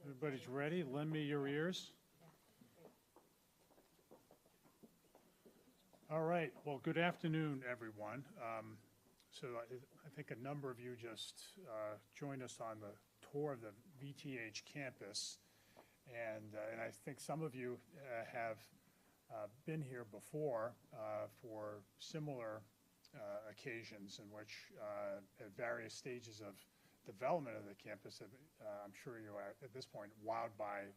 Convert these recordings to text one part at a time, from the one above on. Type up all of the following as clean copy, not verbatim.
Everybody's ready? Lend me your ears. All right. Well, good afternoon, everyone. So I think a number of you just joined us on the tour of the VTH campus, and I think some of you have been here before for similar occasions in which, at various stages of development of the campus, I'm sure you are at this point wowed by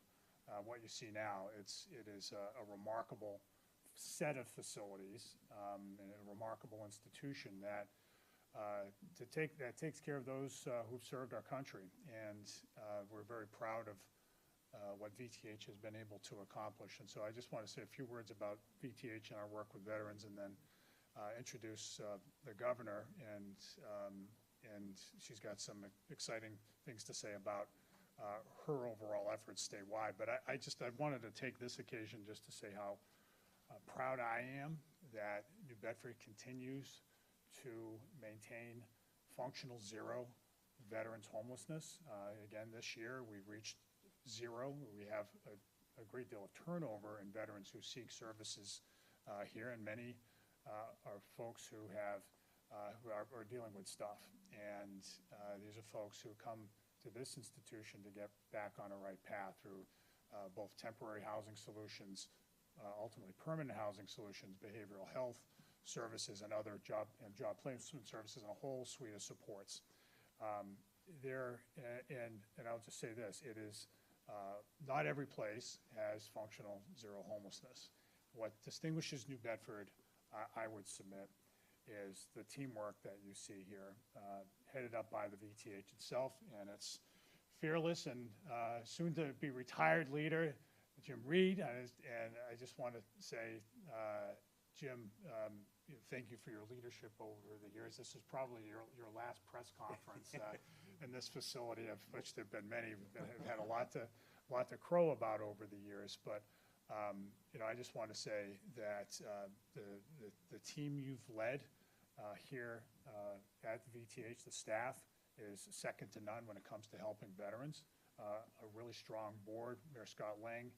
what you see now. It is a remarkable set of facilities and a remarkable institution that takes care of those who've served our country, and we're very proud of what VTH has been able to accomplish. And so I just want to say a few words about VTH and our work with veterans, and then introduce the governor, and she's got some exciting things to say about her overall efforts statewide. But I wanted to take this occasion just to say how proud I am that New Bedford continues to maintain functional zero veterans homelessness. Again, this year we've reached zero. We have a great deal of turnover in veterans who seek services here, and many are folks who are dealing with stuff. And these are folks who come to this institution to get back on a right path through both temporary housing solutions, ultimately permanent housing solutions, behavioral health services, and other job placement services, and a whole suite of supports. And I'll just say this, it is not every place has functional zero homelessness. What distinguishes New Bedford, I would submit, is the teamwork that you see here, headed up by the VTH itself and its fearless and soon to be retired leader, Jim Reed. And I just want to say, Jim, thank you for your leadership over the years. This is probably your last press conference in this facility, of which there have been many that have had a lot to crow about over the years. But I just want to say that the team you've led here at the VTH, the staff, is second to none when it comes to helping veterans. A really strong board. Mayor Scott Lang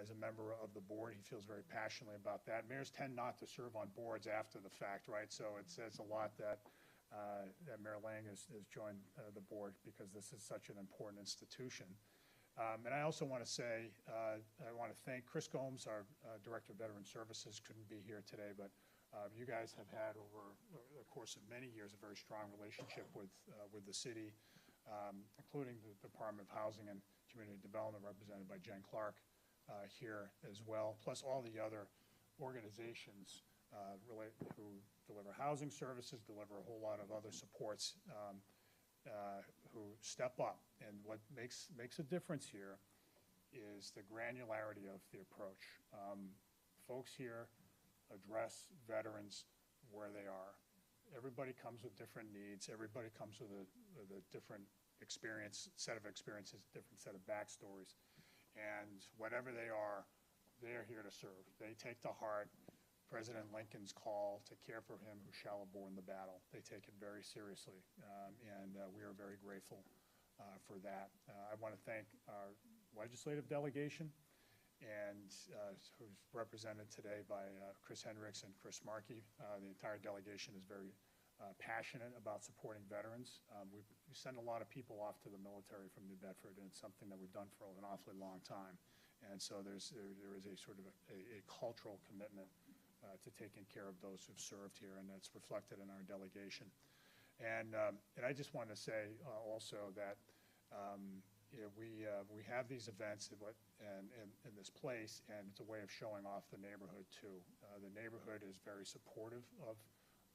is a member of the board. He feels very passionately about that. Mayors tend not to serve on boards after the fact, right? So it says a lot that Mayor Lang has joined the board, because this is such an important institution. And I also want to say, I want to thank Chris Gomes, our Director of Veteran Services, couldn't be here today, but you guys have had over the course of many years a very strong relationship with the city, including the Department of Housing and Community Development, represented by Jen Clark here as well, plus all the other organizations who deliver housing services, deliver a whole lot of other supports, who step up. And what makes a difference here is the granularity of the approach. Folks here address veterans where they are. Everybody comes with different needs. Everybody comes with a different set of experiences, different set of backstories. And whatever they are here to serve. They take to heart President Lincoln's call to care for him who shall have borne the battle. They take it very seriously, and we are very grateful for that. I want to thank our legislative delegation, and who's represented today by Chris Hendricks and Chris Markey. The entire delegation is very passionate about supporting veterans. We send a lot of people off to the military from New Bedford, and it's something that we've done for an awfully long time. And so there is a sort of a cultural commitment to taking care of those who've served here, and that's reflected in our delegation. And I just want to say also that we have these events in this place, and it's a way of showing off the neighborhood too. The neighborhood is very supportive of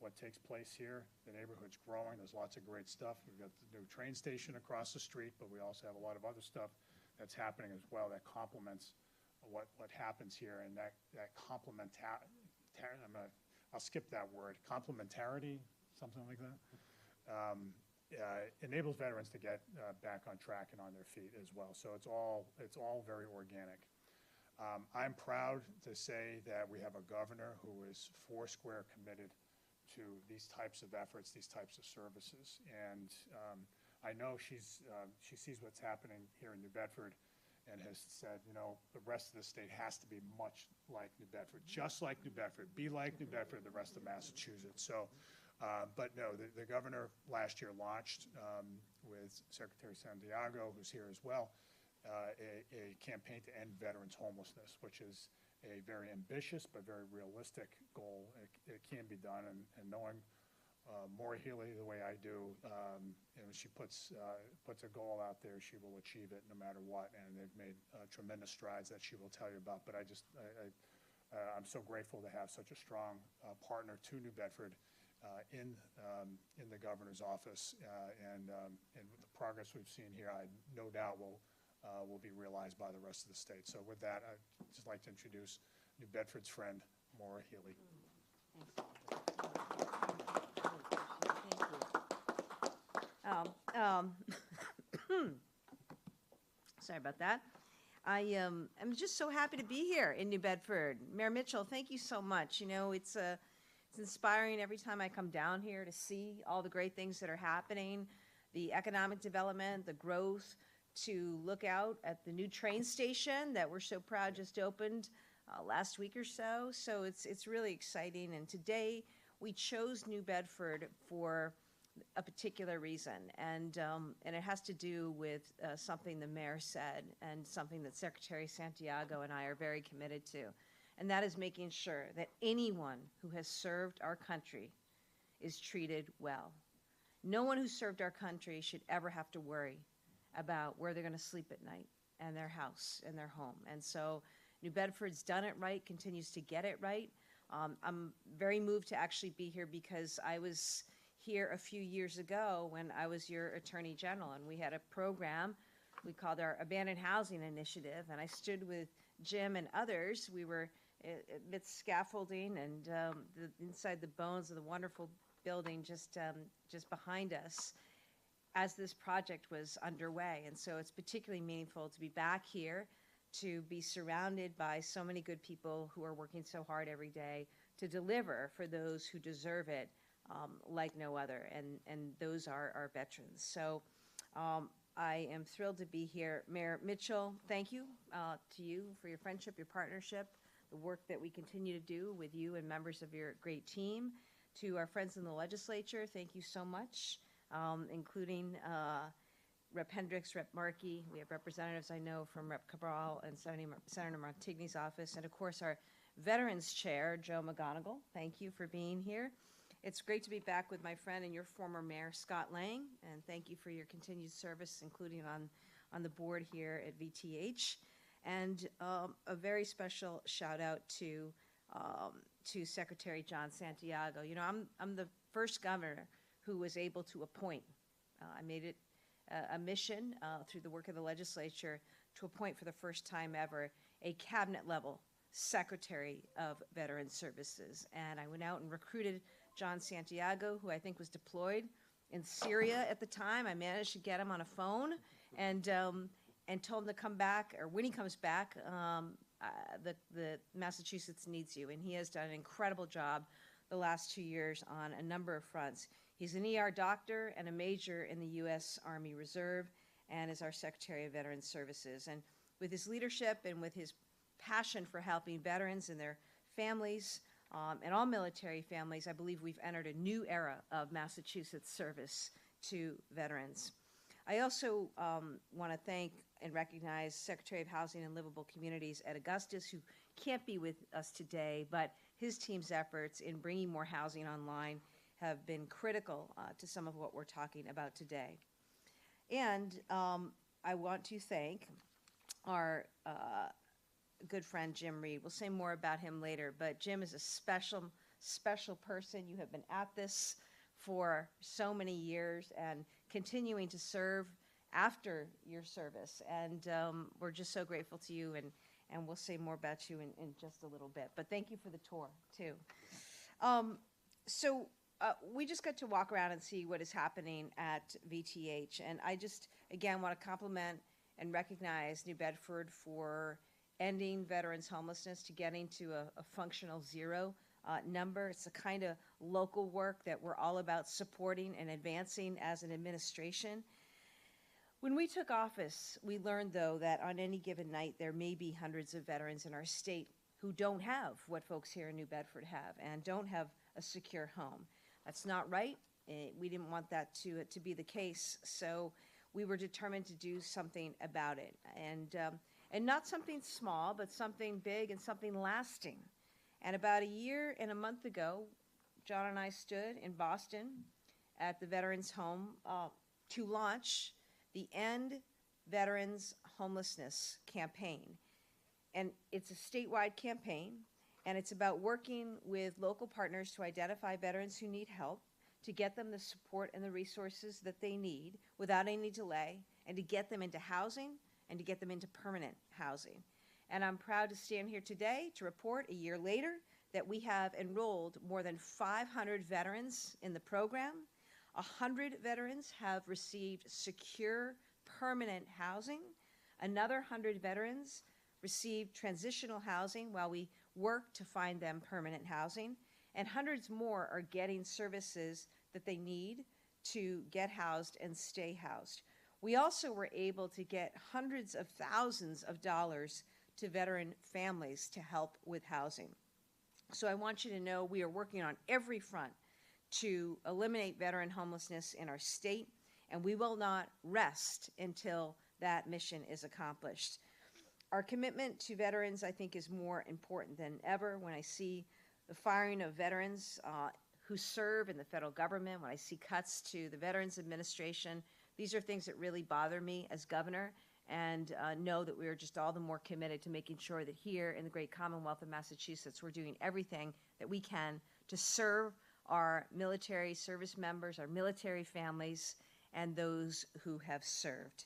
what takes place here. The neighborhood's growing. There's lots of great stuff. We've got the new train station across the street, but we also have a lot of other stuff that's happening as well that complements what happens here, and that I'll skip that word, complementarity, something like that, enables veterans to get back on track and on their feet as well. So it's all very organic. I'm proud to say that we have a governor who is foursquare committed to these types of efforts, these types of services. And I know she sees what's happening here in New Bedford and has said, you know, the rest of the state has to be much like New Bedford, just like New Bedford, be like New Bedford, the rest of Massachusetts. So, but no, the governor last year launched with Secretary Santiago, who's here as well, a campaign to end veterans homelessness, which is a very ambitious but very realistic goal. It can be done, and knowing Maura Healey the way I do, you know, she puts a goal out there, she will achieve it no matter what, and they've made tremendous strides that she will tell you about. But I'm so grateful to have such a strong partner to New Bedford in the governor's office, and the progress we've seen here, I no doubt will be realized by the rest of the state. So with that, I'd just like to introduce New Bedford's friend, Maura Healey. Sorry about that. I'm just so happy to be here in New Bedford. Mayor Mitchell, thank you so much. You know, it's inspiring every time I come down here to see all the great things that are happening, the economic development, the growth, to look out at the new train station that we're so proud just opened last week or so. So it's really exciting. And today we chose New Bedford for a particular reason, and it has to do with something the mayor said and something that Secretary Santiago and I are very committed to, and that is making sure that anyone who has served our country is treated well. No one who served our country should ever have to worry about where they're going to sleep at night and their house and their home. And so New Bedford's done it right, continues to get it right. I'm very moved to actually be here because I was here a few years ago when I was your Attorney General, and we had a program we called our Abandoned Housing Initiative, and I stood with Jim and others. We were amidst scaffolding and inside the bones of the wonderful building just behind us as this project was underway. And so it's particularly meaningful to be back here, to be surrounded by so many good people who are working so hard every day to deliver for those who deserve it, like no other, and those are our veterans. So I am thrilled to be here. Mayor Mitchell, thank you to you for your friendship, your partnership, the work that we continue to do with you and members of your great team. To our friends in the legislature, thank you so much, including Rep. Hendricks, Rep. Markey. We have representatives I know from Rep. Cabral and Senator Montigny's office, and of course our Veterans Chair, Joe McGonigal. Thank you for being here. It's great to be back with my friend and your former mayor, Scott Lang, and thank you for your continued service, including on the board here at VTH. And a very special shout out to Secretary John Santiago. You know, I'm the first governor who was able to appoint. I made it a mission through the work of the legislature to appoint for the first time ever a cabinet level Secretary of Veteran Services. And I went out and recruited John Santiago, who I think was deployed in Syria at the time. I managed to get him on a phone and told him to come back, or when he comes back, the Massachusetts needs you. And he has done an incredible job the last 2 years on a number of fronts. He's an ER doctor and a major in the U.S. Army Reserve, and is our Secretary of Veteran Services. And with his leadership and with his passion for helping veterans and their families, and all military families, I believe we've entered a new era of Massachusetts service to veterans. I also want to thank and recognize Secretary of Housing and Livable Communities Ed Augustus, who can't be with us today, but his team's efforts in bringing more housing online have been critical to some of what we're talking about today. And I want to thank our good friend Jim Reed. We'll say more about him later, but Jim is a special person. You have been at this for so many years and continuing to serve after your service. And we're just so grateful to you, and we'll say more about you in just a little bit. But thank you for the tour, too. We just got to walk around and see what is happening at VTH. And I just, again, want to compliment and recognize New Bedford for ending veterans homelessness, to getting to a functional zero number. It's the kind of local work that we're all about supporting and advancing as an administration. When we took office, we learned, though, that on any given night, there may be hundreds of veterans in our state who don't have what folks here in New Bedford have and don't have a secure home. That's not right. We didn't want that to be the case, so we were determined to do something about it. And not something small, but something big and something lasting. And about a year and a month ago, John and I stood in Boston at the Veterans Home to launch the End Veterans Homelessness campaign. And it's a statewide campaign, and it's about working with local partners to identify veterans who need help, to get them the support and the resources that they need without any delay, and to get them into housing and to get them into permanent housing. And I'm proud to stand here today to report a year later that we have enrolled more than 500 veterans in the program. 100 veterans have received secure permanent housing. Another 100 veterans received transitional housing while we work to find them permanent housing. And hundreds more are getting services that they need to get housed and stay housed. We also were able to get hundreds of thousands of dollars to veteran families to help with housing. So I want you to know we are working on every front to eliminate veteran homelessness in our state, and we will not rest until that mission is accomplished. Our commitment to veterans, I think, is more important than ever. When I see the firing of veterans who serve in the federal government, when I see cuts to the Veterans Administration, these are things that really bother me as governor, and know that we are just all the more committed to making sure that here in the great Commonwealth of Massachusetts, we're doing everything that we can to serve our military service members, our military families, and those who have served.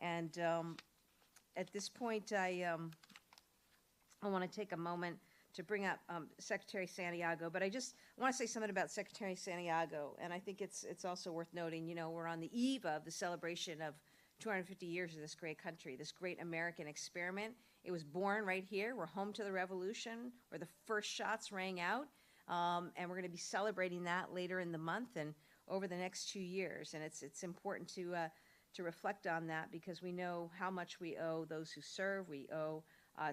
And at this point, I want to take a moment to bring up Secretary Santiago, but I just want to say something about Secretary Santiago, and I think it's also worth noting, you know, we're on the eve of the celebration of 250 years of this great country, this great American experiment. It was born right here. We're home to the revolution, where the first shots rang out, and we're going to be celebrating that later in the month and over the next 2 years. And it's important to reflect on that, because we know how much we owe those who serve. We owe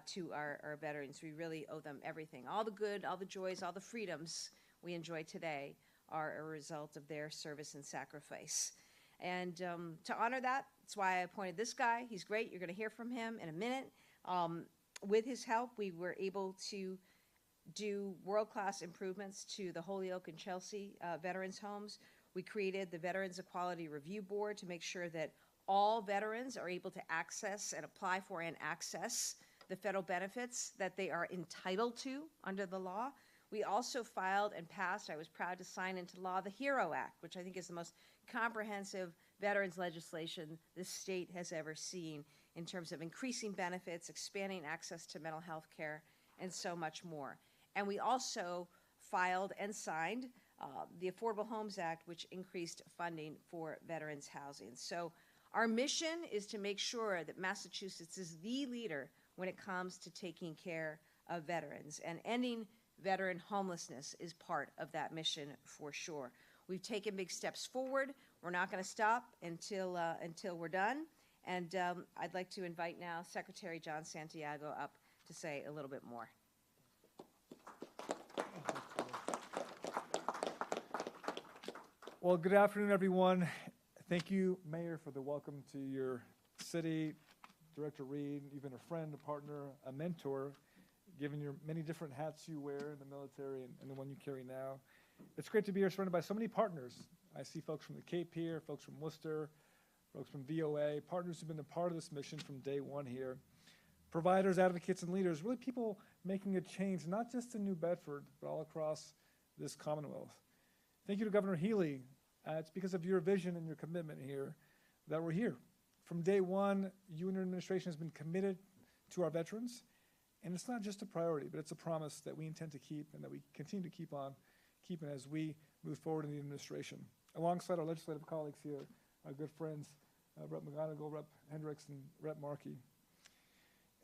to our veterans. We really owe them everything. All the good, all the joys, all the freedoms we enjoy today are a result of their service and sacrifice. And to honor that, that's why I appointed this guy. He's great. You're going to hear from him in a minute. With his help, we were able to do world-class improvements to the Holyoke and Chelsea veterans homes. We created the Veterans Equality Review Board to make sure that all veterans are able to access and apply for and access the federal benefits that they are entitled to under the law. We also filed and passed, I was proud to sign into law, the HERO Act, which I think is the most comprehensive veterans legislation this state has ever seen in terms of increasing benefits, expanding access to mental health care, and so much more. And we also filed and signed the Affordable Homes Act, which increased funding for veterans housing. So our mission is to make sure that Massachusetts is the leader when it comes to taking care of veterans, and ending veteran homelessness is part of that mission for sure. We've taken big steps forward. We're not going to stop until we're done. And I'd like to invite now Secretary John Santiago up to say a little bit more. Well, good afternoon, everyone. Thank you, Mayor, for the welcome to your city. Director Reed, you've been a friend, a partner, a mentor, given your many different hats you wear in the military and the one you carry now. It's great to be here surrounded by so many partners. I see folks from the Cape here, folks from Worcester, folks from VOA, partners who've been a part of this mission from day one here. Providers, advocates, and leaders, really people making a change, not just in New Bedford, but all across this Commonwealth. Thank you to Governor Healey. It's because of your vision and your commitment here that we're here. From day one, you and your administration has been committed to our veterans, and it's not just a priority, but it's a promise that we intend to keep and that we continue to keep on keeping as we move forward in the administration. Alongside our legislative colleagues here, our good friends, Rep. McGonigal, Rep. Hendricks, and Rep. Markey.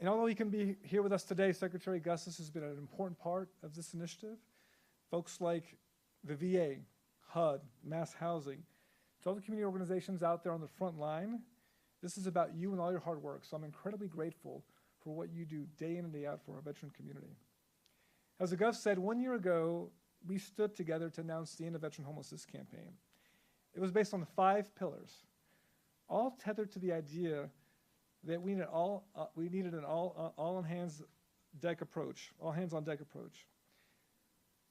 And although he can be here with us today, Secretary Gustus has been an important part of this initiative. Folks like the VA, HUD, Mass Housing, to all the community organizations out there on the front line, This is about you and all your hard work, so I'm incredibly grateful for what you do day in and day out for our veteran community. As the Gov said, 1 year ago, we stood together to announce the End of Veteran Homelessness campaign. It was based on 5 pillars, all tethered to the idea that we needed an all hands on deck approach.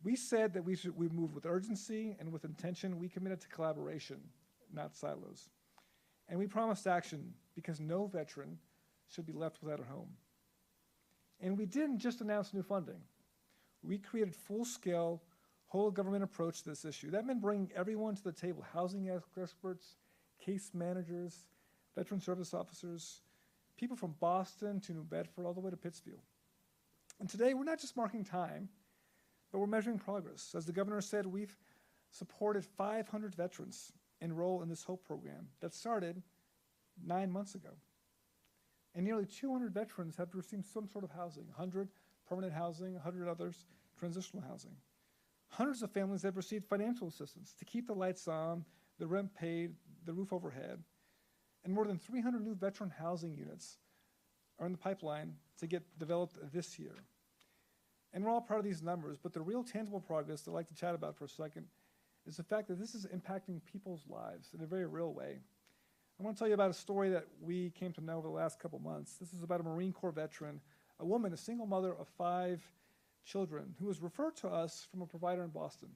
We said that we move with urgency and with intention. We committed to collaboration, not silos. And we promised action because no veteran should be left without a home. And we didn't just announce new funding. We created full-scale, whole-government approach to this issue. That meant bringing everyone to the table, housing experts, case managers, veteran service officers, people from Boston to New Bedford, all the way to Pittsfield. And today, we're not just marking time, but we're measuring progress. As the governor said, we've supported 500 veterans enroll in this HOPE program that started 9 months ago. And nearly 200 veterans have received some sort of housing, 100 permanent housing, 100 others transitional housing. Hundreds of families have received financial assistance to keep the lights on, the rent paid, the roof overhead. And more than 300 new veteran housing units are in the pipeline to get developed this year. And we're all proud of these numbers, but the real tangible progress that I'd like to chat about for a second is the fact that this is impacting people's lives in a very real way. I want to tell you about a story that we came to know over the last couple months. This is about a Marine Corps veteran, a woman, a single mother of 5 children, who was referred to us from a provider in Boston.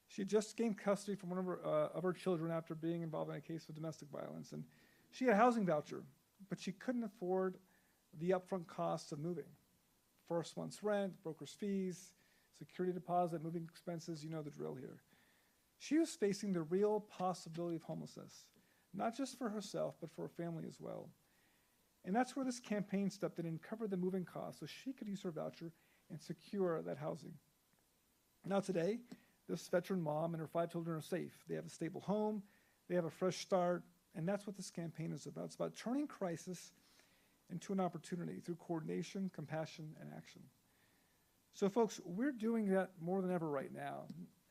She had just gained custody from one of her children after being involved in a case of domestic violence. And she had a housing voucher, but she couldn't afford the upfront costs of moving. First month's rent, broker's fees, security deposit, moving expenses, you know the drill here. She was facing the real possibility of homelessness, not just for herself, but for her family as well. And that's where this campaign stepped in and covered the moving costs so she could use her voucher and secure that housing. Now today, this veteran mom and her 5 children are safe. They have a stable home, they have a fresh start, and that's what this campaign is about. It's about turning crisis into an opportunity through coordination, compassion, and action. So folks, we're doing that more than ever right now.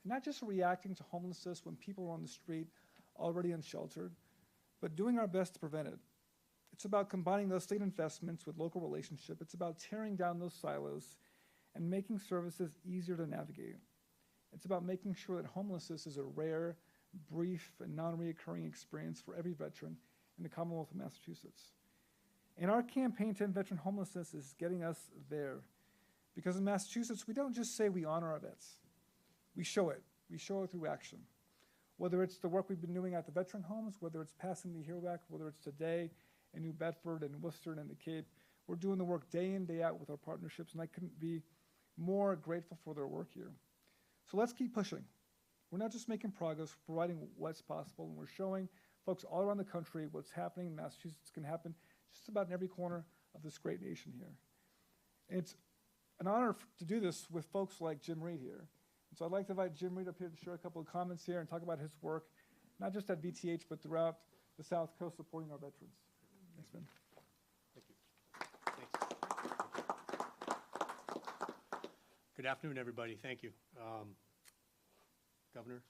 Not just reacting to homelessness when people are on the street already unsheltered, but doing our best to prevent it. It's about combining those state investments with local relationship. It's about tearing down those silos and making services easier to navigate. It's about making sure that homelessness is a rare, brief, and non-reoccurring experience for every veteran in the Commonwealth of Massachusetts. And our campaign to end veteran homelessness is getting us there. Because in Massachusetts, we don't just say we honor our vets. We show it. We show it through action. Whether it's the work we've been doing at the veteran homes, whether it's passing the Hero Act, whether it's today in New Bedford and Worcester and the Cape, we're doing the work day in, day out with our partnerships, and I couldn't be more grateful for their work here. So let's keep pushing. We're not just making progress, we're providing what's possible, and we're showing folks all around the country what's happening in Massachusetts can happen just about in every corner of this great nation here. And it's an honor to do this with folks like Jim Reed here. And so I'd like to invite Jim Reed up here to share a couple of comments here and talk about his work, not just at VTH, but throughout the South Coast supporting our veterans. Thanks, Ben. Thank you. Thanks. Good afternoon, everybody. Thank you. Governor,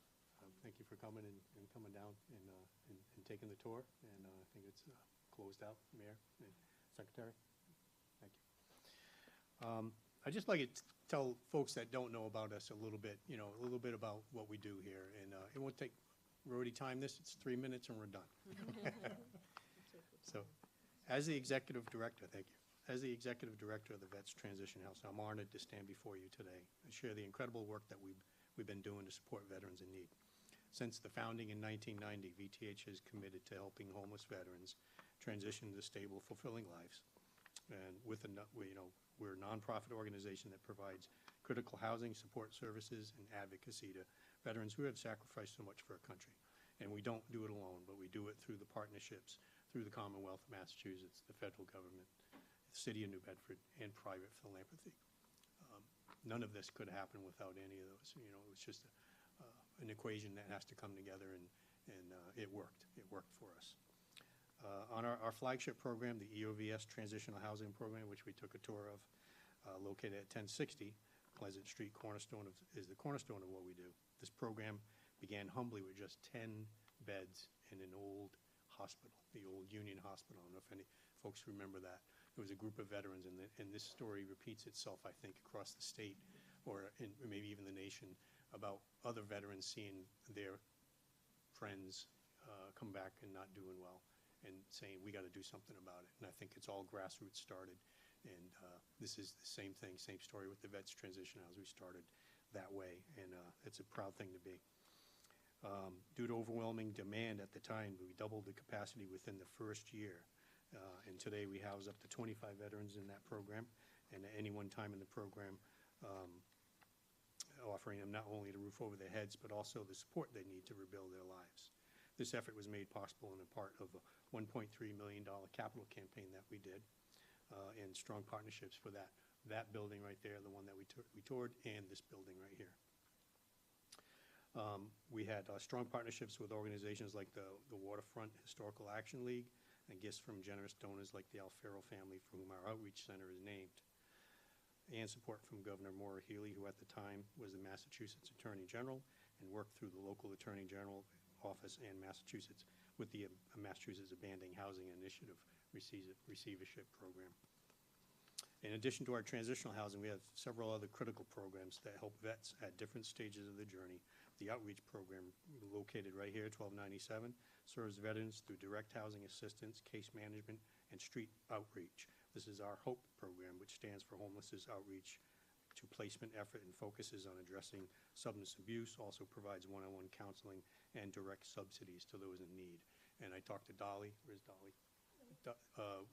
thank you for coming and coming down and taking the tour. And I think it's closed out, Mayor and Secretary. Thank you. I'd just like to tell folks that don't know about us a little bit about what we do here. And it won't take Rody time this. It's 3 minutes and we're done. So, as the executive director, thank you. As the executive director of the Vets Transition House, I'm honored to stand before you today and share the incredible work that we've been doing to support veterans in need. Since the founding in 1990, VTH is committed to helping homeless veterans transition to stable, fulfilling lives. And we're a nonprofit organization that provides critical housing, support services, and advocacy to veterans who have sacrificed so much for our country. And we don't do it alone, but we do it through the partnerships, through the Commonwealth of Massachusetts, the federal government, the city of New Bedford, and private philanthropy. None of this could happen without any of those. It was just an equation that has to come together, and it worked. It worked for us. On our flagship program, the EOVS Transitional Housing Program, which we took a tour of, located at 1060 Pleasant Street, is the cornerstone of what we do. This program began humbly with just 10 beds in an old hospital, the old Union Hospital. I don't know if any folks remember that. There was a group of veterans, and this story repeats itself, I think, across the state or maybe even the nation, about other veterans seeing their friends come back and not doing well and saying, we got to do something about it. And I think it's all grassroots started. And this is the same thing, same story with the Vets Transition House. We started that way, and it's a proud thing to be. Due to overwhelming demand at the time, we doubled the capacity within the first year. And today we house up to 25 veterans in that program, and at any one time in the program, offering them not only the roof over their heads, but also the support they need to rebuild their lives. This effort was made possible in a part of a $1.3 million capital campaign that we did, and strong partnerships for that building right there, the one that we toured, and this building right here. We had strong partnerships with organizations like the Waterfront Historical Action League, and gifts from generous donors like the Alfaro family, for whom our outreach center is named, and support from Governor Maura Healey, who at the time was the Massachusetts Attorney General, and worked through the local Attorney General office and Massachusetts with the Massachusetts Abandoned Housing Initiative receivership program. In addition to our transitional housing, we have several other critical programs that help vets at different stages of the journey. The outreach program, located right here, 1297, serves veterans through direct housing assistance, case management, and street outreach. This is our HOPE program, which stands for Homelessness Outreach to Placement Effort, and focuses on addressing substance abuse, also provides one-on-one counseling and direct subsidies to those in need. And I talked to Dolly. Where's Dolly?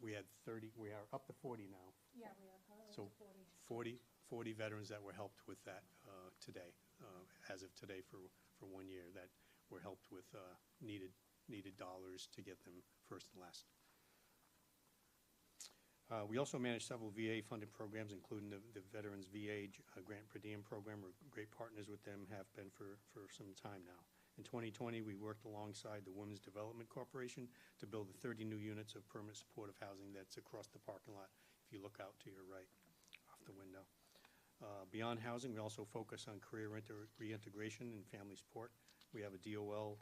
We had 30, we are up to 40 now. Yeah, we are. So 40 veterans that were helped with that today, as of today for 1 year, that were helped with needed dollars to get them first and last. We also manage several VA-funded programs, including the Veterans VA Grant Per Diem program. We're great partners with them, have been for some time now. In 2020, we worked alongside the Women's Development Corporation to build the 30 new units of permanent supportive housing that's across the parking lot, if you look out to your right, off the window. Beyond housing, we also focus on career reintegration and family support. We have a DOL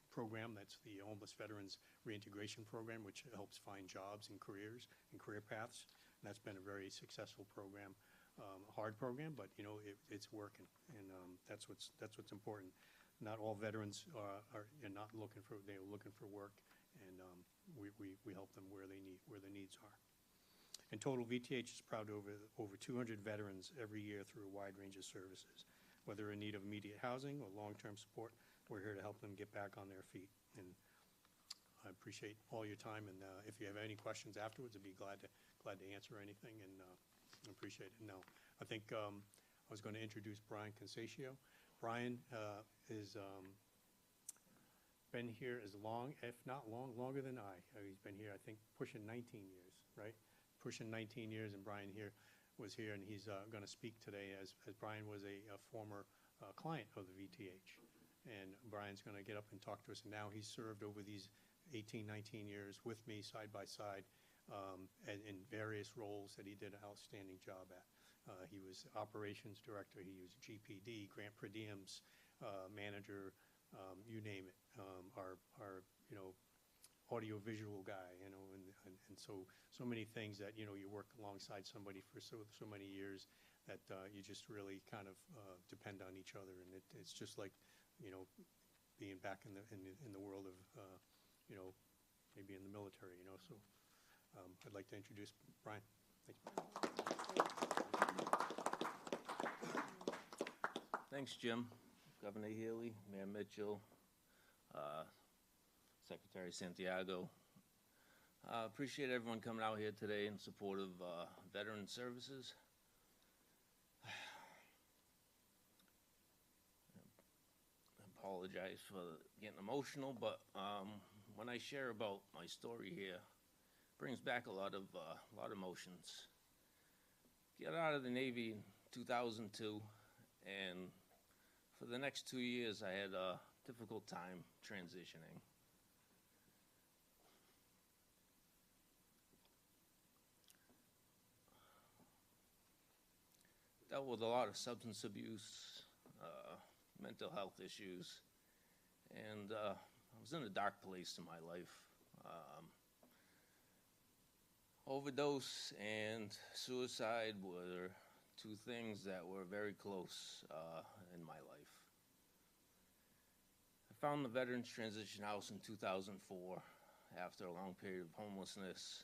program, that's the Homeless Veterans Reintegration Program, which helps find jobs and careers and career paths. And that's been a very successful program, a hard program, but you know it's working, and that's what's important. Not all veterans are not looking for, they're looking for work, and we help them where their needs are. In total, VTH is proud of over 200 veterans every year through a wide range of services. Whether in need of immediate housing or long-term support, we're here to help them get back on their feet. And I appreciate all your time, and if you have any questions afterwards, I'd be glad to answer anything, and appreciate it. No, I think I was going to introduce Brian Consaccio. Brian is been here as long, if not longer than I. He's been here, I think, pushing 19 years, right? Pushing 19 years, and Brian was here, and he's going to speak today as Brian was a former client of the VTH. And Brian's going to get up and talk to us, and now he's served over these 18, 19 years with me side by side, and in various roles that he did an outstanding job at. He was operations director, he was GPD, grant per diems, manager, you name it. Our audio-visual guy, and so many things that, you work alongside somebody for so many years that you just really kind of depend on each other, and it's just like, being back in the world of, maybe in the military, so I'd like to introduce Brian. Thank you. Thanks, Jim. Governor Healey, Mayor Mitchell, Secretary Santiago. Appreciate everyone coming out here today in support of veteran services. I apologize for getting emotional, but when I share about my story here, it brings back a lot of emotions. Got out of the Navy in 2002, and for the next 2 years, I had a difficult time transitioning. Dealt with a lot of substance abuse, mental health issues, and I was in a dark place in my life. Overdose and suicide were two things that were very close in my life. I found the Veterans Transition House in 2004 after a long period of homelessness,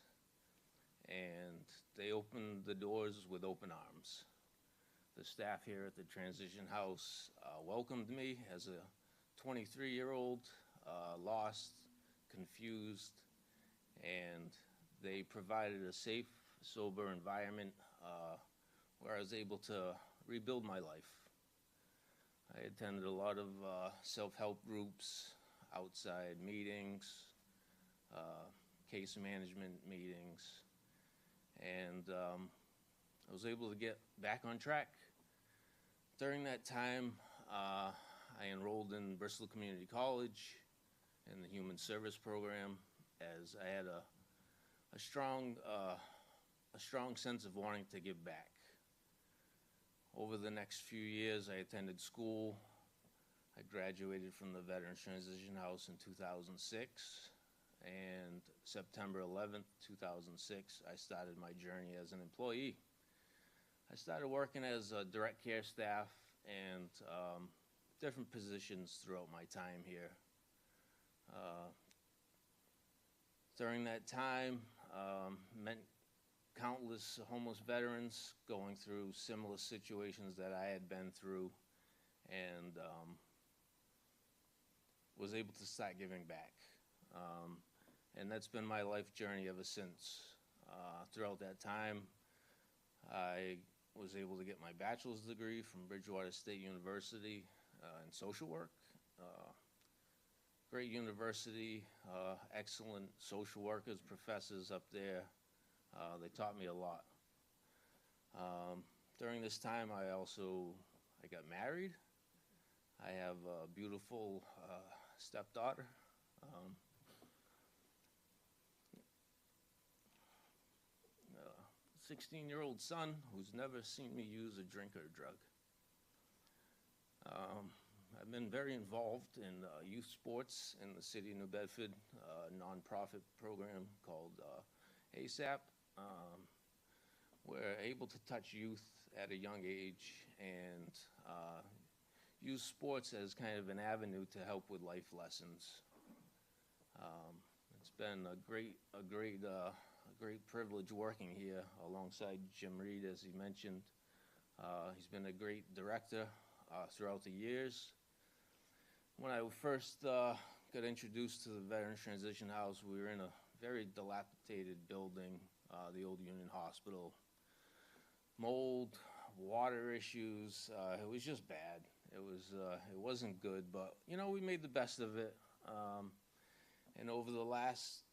and they opened the doors with open arms. The staff here at the Transition House welcomed me as a 23-year-old, lost, confused, and they provided a safe, sober environment where I was able to rebuild my life. I attended a lot of self-help groups, outside meetings, case management meetings, and I was able to get back on track. During that time, I enrolled in Bristol Community College in the Human Service Program, as I had a strong sense of wanting to give back. Over the next few years, I attended school. I graduated from the Veterans Transition House in 2006, and September 11th, 2006, I started my journey as an employee. I started working as a direct care staff and different positions throughout my time here. During that time, met countless homeless veterans going through similar situations that I had been through, and was able to start giving back. And that's been my life journey ever since. Throughout that time, I was able to get my bachelor's degree from Bridgewater State University in social work. Great university, excellent social workers, professors up there. They taught me a lot. During this time, I got married. I have a beautiful stepdaughter. 16-year-old son who's never seen me use a drink or a drug. I've been very involved in youth sports in the city of New Bedford, a nonprofit program called ASAP. We're able to touch youth at a young age and use sports as kind of an avenue to help with life lessons. It's been a great privilege working here alongside Jim Reed, as he mentioned. He's been a great director throughout the years. When I first got introduced to the Veterans Transition House, we were in a very dilapidated building, the old Union Hospital. Mold, water issues, it was just bad. It wasn't good, but we made the best of it. And over the last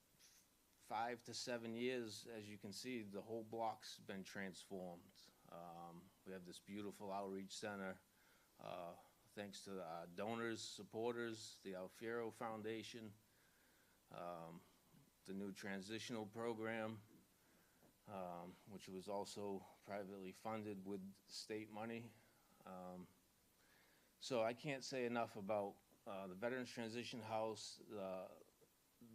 5 to 7 years, as you can see, the whole block's been transformed. We have this beautiful outreach center, thanks to donors, supporters, the Alfiero Foundation, the new transitional program, which was also privately funded with state money. So I can't say enough about the Veterans Transition House,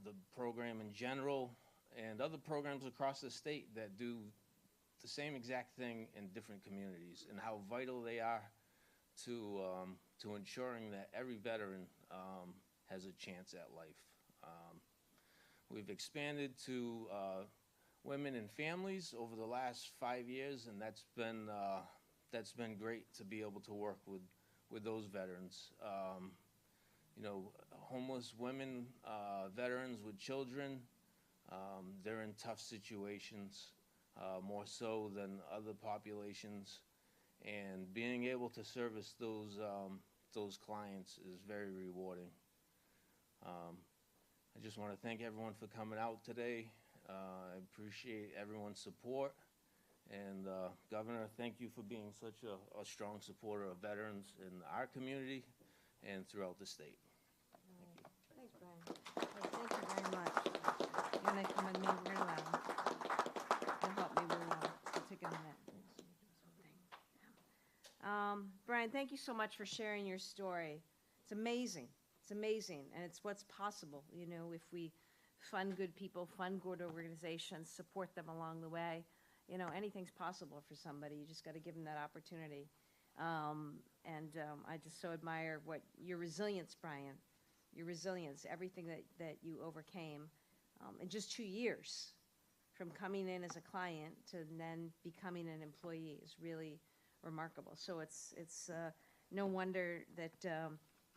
the program in general, and other programs across the state that do the same exact thing in different communities, and how vital they are to ensuring that every veteran has a chance at life. We've expanded to women and families over the last 5 years, and that's been great to be able to work with those veterans. Homeless women, veterans with children, they're in tough situations, more so than other populations, and being able to service those clients is very rewarding. I just want to thank everyone for coming out today. I appreciate everyone's support, and Governor, thank you for being such a strong supporter of veterans in our community and throughout the state. Thanks, Brian. Thank you very much. You're gonna come with me, we're gonna you'll help me, we'll take a minute. Brian, thank you so much for sharing your story. It's amazing. It's amazing, and it's what's possible, you know, if we fund good people, fund good organizations, support them along the way. You know, anything's possible for somebody. You just got to give them that opportunity. I just so admire what your resilience, Brian, your resilience, everything that you overcame in just 2 years, from coming in as a client to then becoming an employee, is really remarkable. So it's no wonder that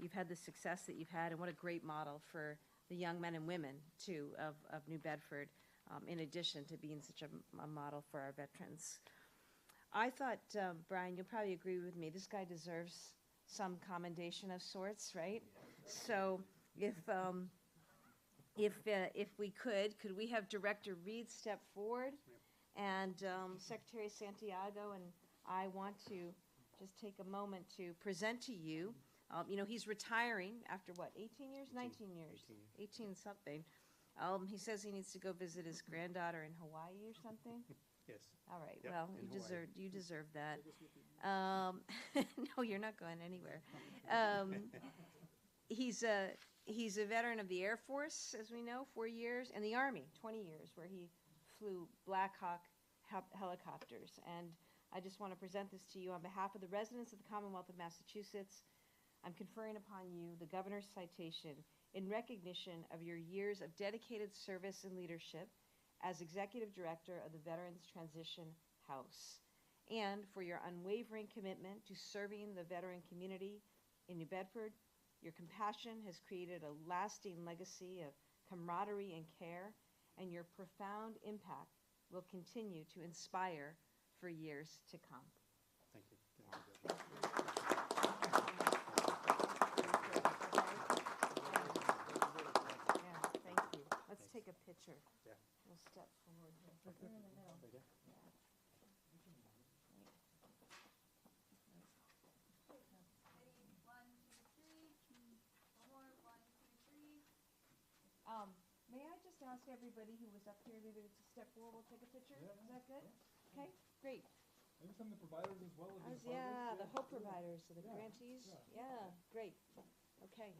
you've had the success that you've had, and what a great model for the young men and women, too, of New Bedford, in addition to being such a model for our veterans. I thought, Brian, you'll probably agree with me, this guy deserves some commendation of sorts, right? So if we could we have Director Reed step forward? And Secretary Santiago and I want to just take a moment to present to you. You know, he's retiring after what, 18 years, 19 years? 18 something. He says he needs to go visit his granddaughter in Hawaii or something. Yes. All right, Yep, well, in Hawaii. you deserve that. No, you're not going anywhere. He's a veteran of the Air Force, as we know, 4 years, and the Army, 20 years, where he flew Black Hawk helicopters. And I just want to present this to you on behalf of the residents of the Commonwealth of Massachusetts. I'm conferring upon you the Governor's citation in recognition of your years of dedicated service and leadership as Executive Director of the Veterans Transition House, and for your unwavering commitment to serving the veteran community in New Bedford. Your compassion has created a lasting legacy of camaraderie and care, and your profound impact will continue to inspire for years to come. Thank you. Thank you. Yeah, thank you. Let's take a picture. Yeah. We'll step forward here. We're in the middle. Right there? Yeah. May I just ask everybody who was up here maybe to step forward, we'll take a picture? Yeah, Is that good? Okay, great. Maybe some of the providers as well. if How's- there's Yeah, the partners. hope providers, so the Yeah, grantees, yeah. yeah, great. Okay.